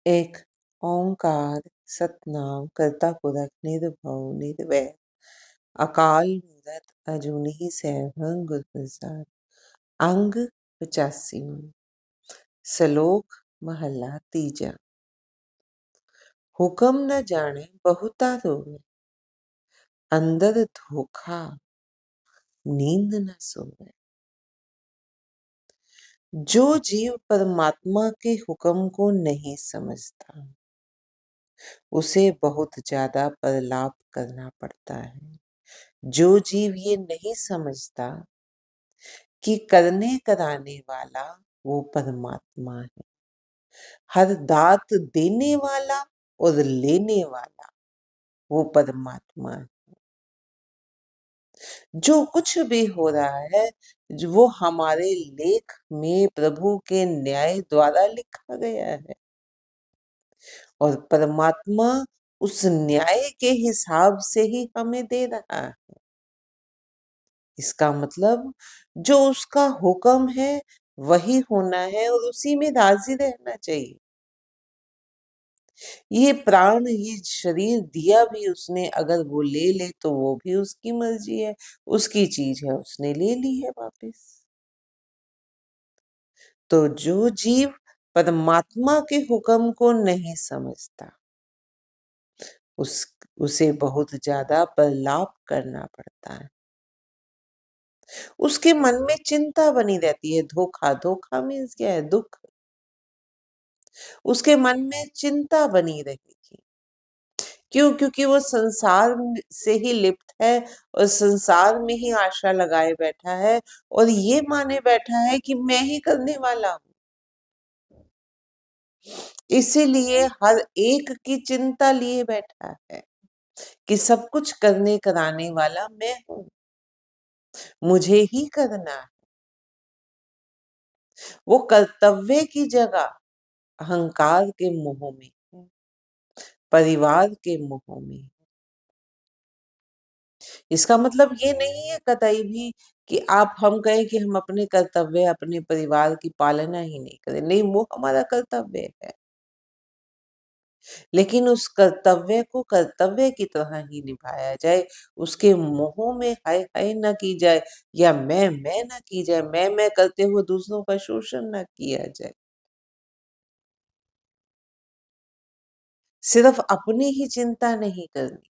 एक ओंकार सतनाम करता पुरख निर्भव निर्वैर अकाल मूरत अजूनी सैभं गुर प्रसाद। अंग 85। श्लोक महला तीजा। हुक्म न जाने बहुता रोवे, अंदर धोखा नींद न सोवे। जो जीव परमात्मा के हुक्म को नहीं समझता, उसे बहुत ज्यादा प्रलाप करना पड़ता है। जो जीव ये नहीं समझता कि करने कराने वाला वो परमात्मा है, हर दात देने वाला और लेने वाला वो परमात्मा है। जो कुछ भी हो रहा है वो हमारे लेख में प्रभु के न्याय द्वारा लिखा गया है, और परमात्मा उस न्याय के हिसाब से ही हमें दे रहा है। इसका मतलब जो उसका हुक्म है वही होना है और उसी में राजी रहना चाहिए। ये प्राण, ये शरीर दिया भी उसने, अगर वो ले ले तो वो भी उसकी मर्जी है, उसकी चीज है, उसने ले ली है वापस। तो जो जीव परमात्मा के हुक्म को नहीं समझता, उसे बहुत ज्यादा प्रलाप करना पड़ता है। उसके मन में चिंता बनी रहती है। धोखा, धोखा मीन्स क्या है? दुख। उसके मन में चिंता बनी रहेगी। क्यों? क्योंकि वो संसार से ही लिप्त है और संसार में ही आशा लगाए बैठा है और ये माने बैठा है कि मैं ही करने वाला हूं। इसीलिए हर एक की चिंता लिए बैठा है कि सब कुछ करने कराने वाला मैं हूं, मुझे ही करना है। वो कर्तव्य की जगह अहंकार के मोह में है, परिवार के मोह में। इसका मतलब ये नहीं है कतई भी कि हम कहें कि हम अपने कर्तव्य, अपने परिवार की पालना ही नहीं करें। नहीं, वो हमारा कर्तव्य है, लेकिन उस कर्तव्य को कर्तव्य की तरह ही निभाया जाए। उसके मोह में हाय हाय न की जाए, या मैं न की जाए। मैं करते हुए दूसरों का शोषण न किया जाए। सिर्फ अपनी ही चिंता नहीं करनी,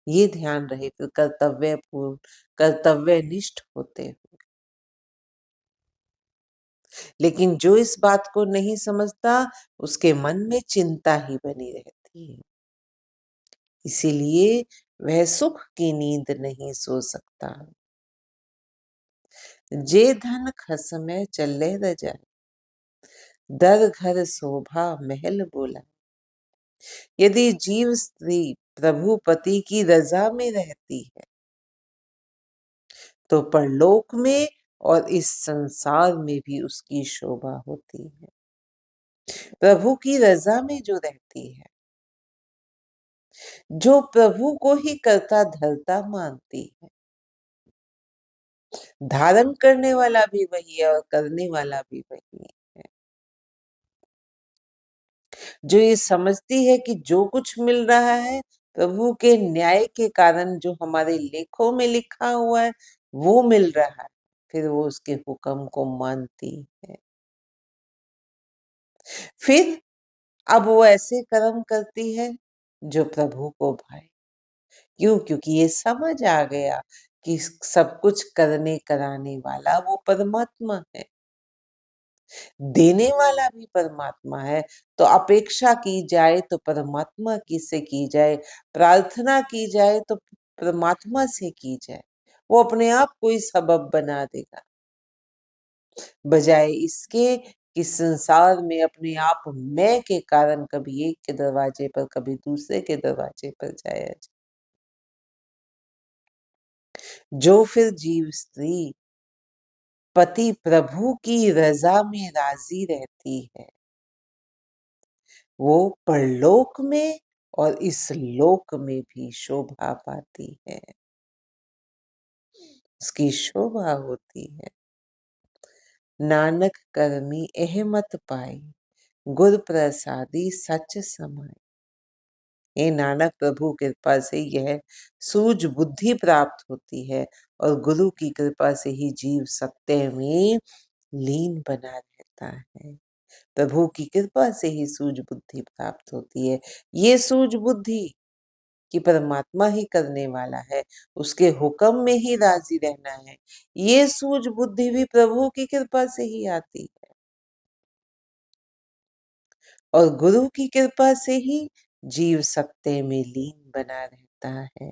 ये ध्यान रहे कि कर्तव्य पूर्ण, कर्तव्य निष्ठ होते हुए। लेकिन जो इस बात को नहीं समझता, उसके मन में चिंता ही बनी रहती है। इसीलिए वह सुख की नींद नहीं सो सकता। जे धन खसमै चले रजाए, दर घर शोभा महल बोला। यदि जीव स्त्री प्रभु पति की रजा में रहती है, तो परलोक में और इस संसार में भी उसकी शोभा होती है। प्रभु की रजा में जो रहती है, जो प्रभु को ही करता धरता मानती है, धारण करने वाला भी वही है और करने वाला भी वही है। जो ये समझती है कि जो कुछ मिल रहा है प्रभु के न्याय के कारण, जो हमारे लेखों में लिखा हुआ है वो मिल रहा है, फिर वो उसके हुक्म को मानती है। फिर अब वो ऐसे कर्म करती है जो प्रभु को भाए। क्यों? क्योंकि ये समझ आ गया कि सब कुछ करने कराने वाला वो परमात्मा है, देने वाला भी परमात्मा है। तो अपेक्षा की जाए तो परमात्मा की से की जाए, प्रार्थना की जाए तो परमात्मा से की जाए। वो अपने आप को ही सबब बना देगा, बजाय इसके कि संसार में अपने आप मैं के कारण कभी एक के दरवाजे पर, कभी दूसरे के दरवाजे पर जाया जाए। जो फिर जीव स्त्री पति प्रभु की रजा में राजी रहती है, वो परलोक में और इस लोक में भी शोभा पाती है, उसकी शोभा होती है। नानक करमी एह मत पाई, गुर प्रसादी सच समाए। हे नानक, प्रभु कृपा से यह सूझ बुद्धि प्राप्त होती है और गुरु की कृपा से ही जीव सत्य में लीन बना रहता है। प्रभु की कृपा से ही सूझ बुद्धि प्राप्त होती है। ये सूझ बुद्धि कि परमात्मा ही करने वाला है, उसके हुक्म में ही राजी रहना है, ये सूझ बुद्धि भी प्रभु की कृपा से ही आती है और गुरु की कृपा से ही जीव सत्य में लीन बना रहता है।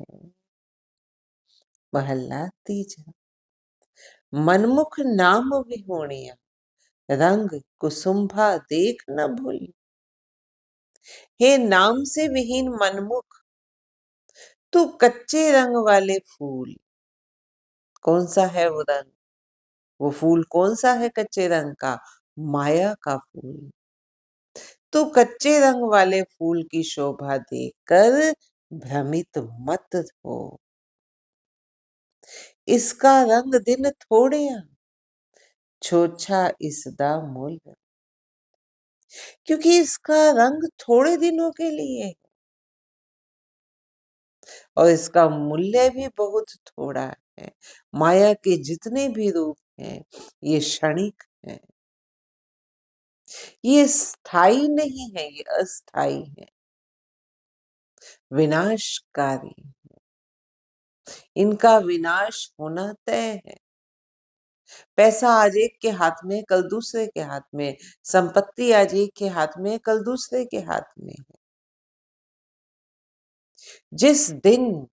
महला तीजा। मनमुख नाम विहोणिया, रंग कुसुम्भा देख न भूली। हे नाम से विहीन मनमुख, तू कच्चे रंग वाले फूल, कौन सा है वो रंग? वो फूल कौन सा है कच्चे रंग का? माया का फूल। तो कच्चे रंग वाले फूल की शोभा देखकर भ्रमित मत हो। इसका रंग दिन थोड़िया, छोछा इसदा मूल, क्योंकि इसका रंग थोड़े दिनों के लिए है और इसका मूल्य भी बहुत थोड़ा है। माया के जितने भी रूप हैं ये क्षणिक हैं, ये स्थायी नहीं है, ये अस्थायी है, विनाशकारी। इनका विनाश होना तय है। पैसा आज एक के हाथ में, कल दूसरे के हाथ में, संपत्ति आज एक के हाथ में, कल दूसरे के हाथ में है। जिस दिन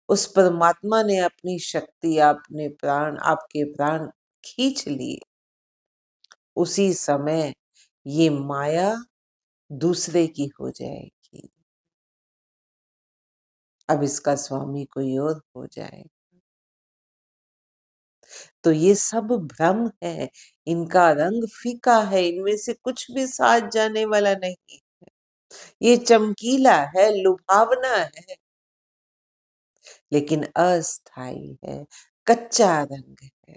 उस परमात्मा ने अपनी शक्ति, अपने प्राण, आपके प्राण खींच लिए, उसी समय ये माया दूसरे की हो जाएगी। अब इसका स्वामी कोई और हो जाए। तो ये सब भ्रम है, इनका रंग फीका है, इनमें से कुछ भी साज जाने वाला नहीं। ये चमकीला है, लुभावना है, लेकिन अस्थाई है, कच्चा रंग है।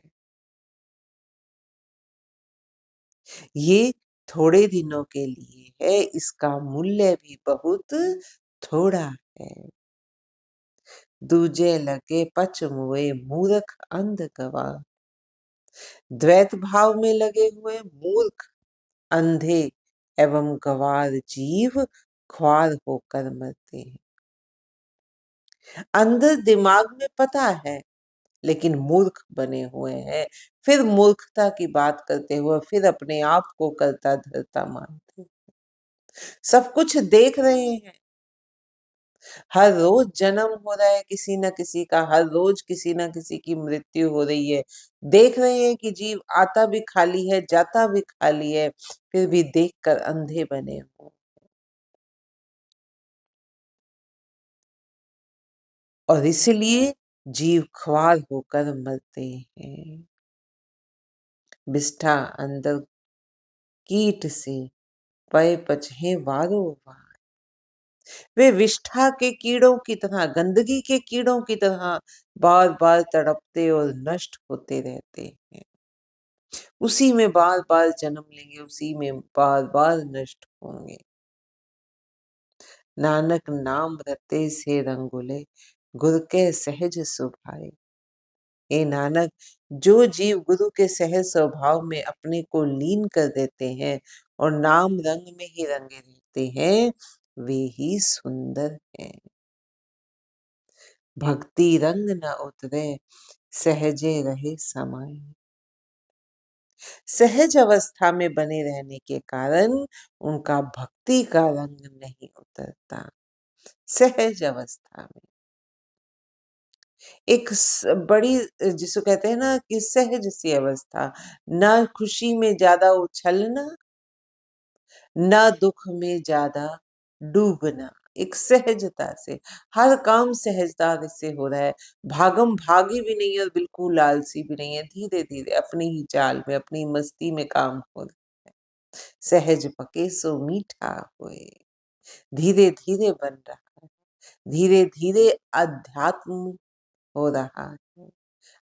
ये थोड़े दिनों के लिए है, इसका मूल्य भी बहुत थोड़ा है। दूजे लगे पच मुए मूर्ख अंध गवा, द्वैत भाव में लगे हुए मूर्ख, अंधे एवं गवार जीव ख्वार होकर मरते हैं। अंदर दिमाग में पता है, लेकिन मूर्ख बने हुए हैं। फिर मूर्खता की बात करते हुए फिर अपने आप को करता धरता मानते हैं। सब कुछ देख रहे हैं, हर रोज जन्म हो रहा है किसी न किसी का, हर रोज किसी न किसी की मृत्यु हो रही है। देख रहे हैं कि जीव आता भी खाली है, जाता भी खाली है, फिर भी देखकर अंधे बने हो। और इसलिए जीव ख्वार होकर मरते हैं। बिष्ठा अंदर कीट से पय पचहे वारो वार। वे विष्ठा के कीड़ों की तरह, गंदगी के कीड़ों की तरह बार बार तड़पते और नष्ट होते रहते हैं। उसी में बार बार जन्म लेंगे, उसी में बार बार नष्ट होंगे। नानक नाम रते से रंगुले, गुर के सहज सुभाए। हे नानक, जो जीव गुरु के सहज स्वभाव में अपने को लीन कर देते हैं और नाम रंग में ही रंगे रहते हैं, वे ही सुंदर हैं। भक्ति रंग न उतरे, सहजे रहे समाये। सहज अवस्था में बने रहने के कारण उनका भक्ति का रंग नहीं उतरता। सहज अवस्था में एक बड़ी, जिसको कहते हैं ना कि सहज सी अवस्था, ना खुशी में ज्यादा उछलना, ना दुख में ज्यादा डूबना, एक सहजता से हर काम सहजता से हो रहा है। भागम भागी भी नहीं है और बिल्कुल आलसी भी नहीं है, धीरे धीरे अपनी ही चाल में, अपनी मस्ती में काम हो रहा है। सहज पके सो मीठा होए, धीरे धीरे बन रहा है, धीरे धीरे अध्यात्म हो रहा है,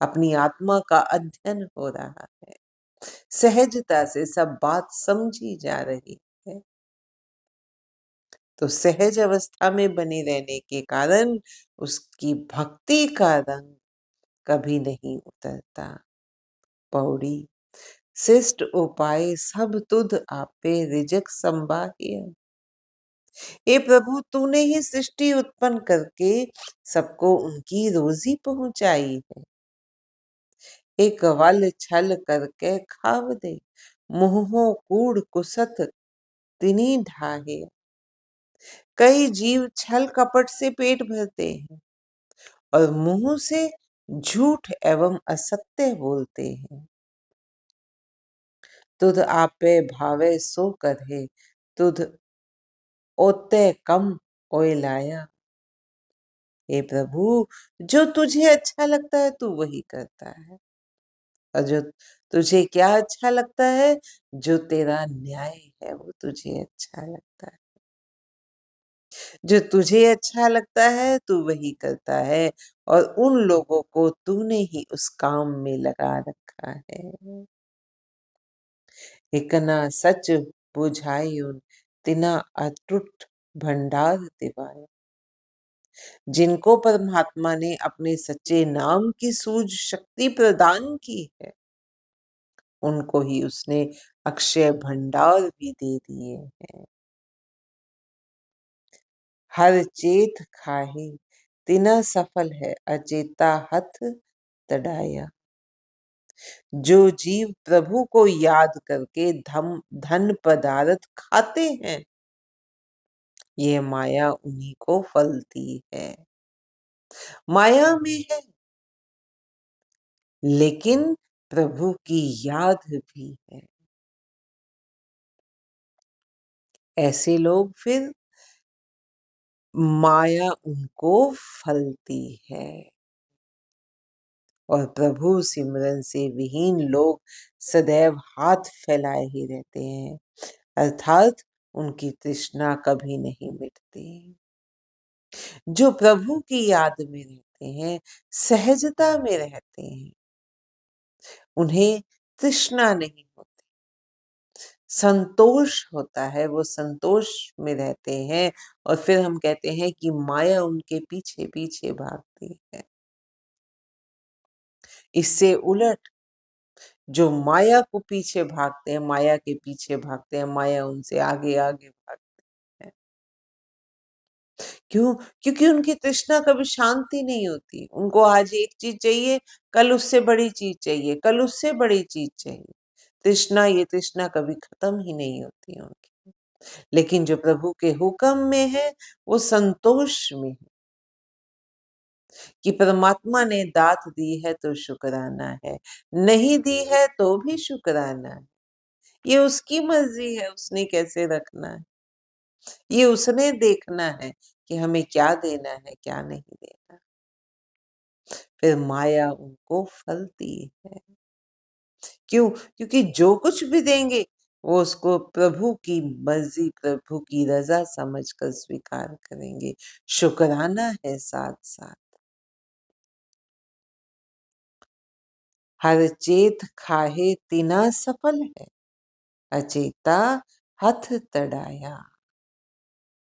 अपनी आत्मा का अध्ययन हो रहा है। सहजता से सब बात समझी जा रही है। तो सहज अवस्था में बने रहने के कारण उसकी भक्ति का रंग कभी नहीं उतरता। पौड़ी। शिष्ट उपाय सब तुध आपे रिजक संबाह्य। हे प्रभु, तूने ही सृष्टि उत्पन्न करके सबको उनकी रोजी पहुंचाई है। एक वल छल करके खाव दे, मुँहों कूड़ कुसत तिनी ढाहे। कई जीव छल कपट से पेट भरते हैं और मुंह से झूठ एवं असत्य बोलते हैं। तुध आपे भावे सो करे, तुध ओते कम ओयलाया। हे प्रभु, जो तुझे अच्छा लगता है तू वही करता है, और जो तुझे क्या अच्छा लगता है, जो तेरा न्याय है वो तुझे अच्छा लगता है। जो तुझे अच्छा लगता है तू वही करता है, और उन लोगों को तूने ही उस काम में लगा रखा है। इकना सच बुझायुन तिना अटूट भंडार दिवाया। जिनको परमात्मा ने अपने सच्चे नाम की सूझ शक्ति प्रदान की है, उनको ही उसने अक्षय भंडार भी दे दिए हैं। हर चेत खाहे तिना सफल है, अचेता हथ तड़ाया। जो जीव प्रभु को याद करके धन पदार्थ खाते हैं, ये माया उन्हीं को फलती है। माया में है, लेकिन प्रभु की याद भी है। ऐसे लोग फिर माया उनको फलती है, और प्रभु सिमरन से विहीन लोग सदैव हाथ फैलाए ही रहते हैं, अर्थात उनकी तृष्णा कभी नहीं मिटती। जो प्रभु की याद में रहते हैं, सहजता में रहते हैं, उन्हें तृष्णा नहीं होती, संतोष होता है, वो संतोष में रहते हैं, और फिर हम कहते हैं कि माया उनके पीछे पीछे भागती है। इससे उलट जो माया को पीछे भागते हैं, माया के पीछे भागते हैं, माया उनसे आगे आगे भागती है। क्यों? क्योंकि उनकी तृष्णा कभी शांति नहीं होती। उनको आज एक चीज चाहिए, कल उससे बड़ी चीज चाहिए, कल उससे बड़ी चीज चाहिए। तृष्णा, ये तृष्णा कभी खत्म ही नहीं होती उनकी। लेकिन जो प्रभु के हुक्म में है, वो संतोष में है कि परमात्मा ने दात दी है तो शुक्राना है, नहीं दी है तो भी शुक्राना है। ये उसकी मर्जी है, उसने कैसे रखना है, ये उसने देखना है कि हमें क्या देना है, क्या नहीं देना। फिर माया उनको फलती है। क्यों? क्योंकि जो कुछ भी देंगे वो उसको प्रभु की मर्जी, प्रभु की रजा समझकर स्वीकार करेंगे। शुक्राना है साथ साथ। हर चेत खाहे तिना सफल है, अचेता हथ तड़ाया।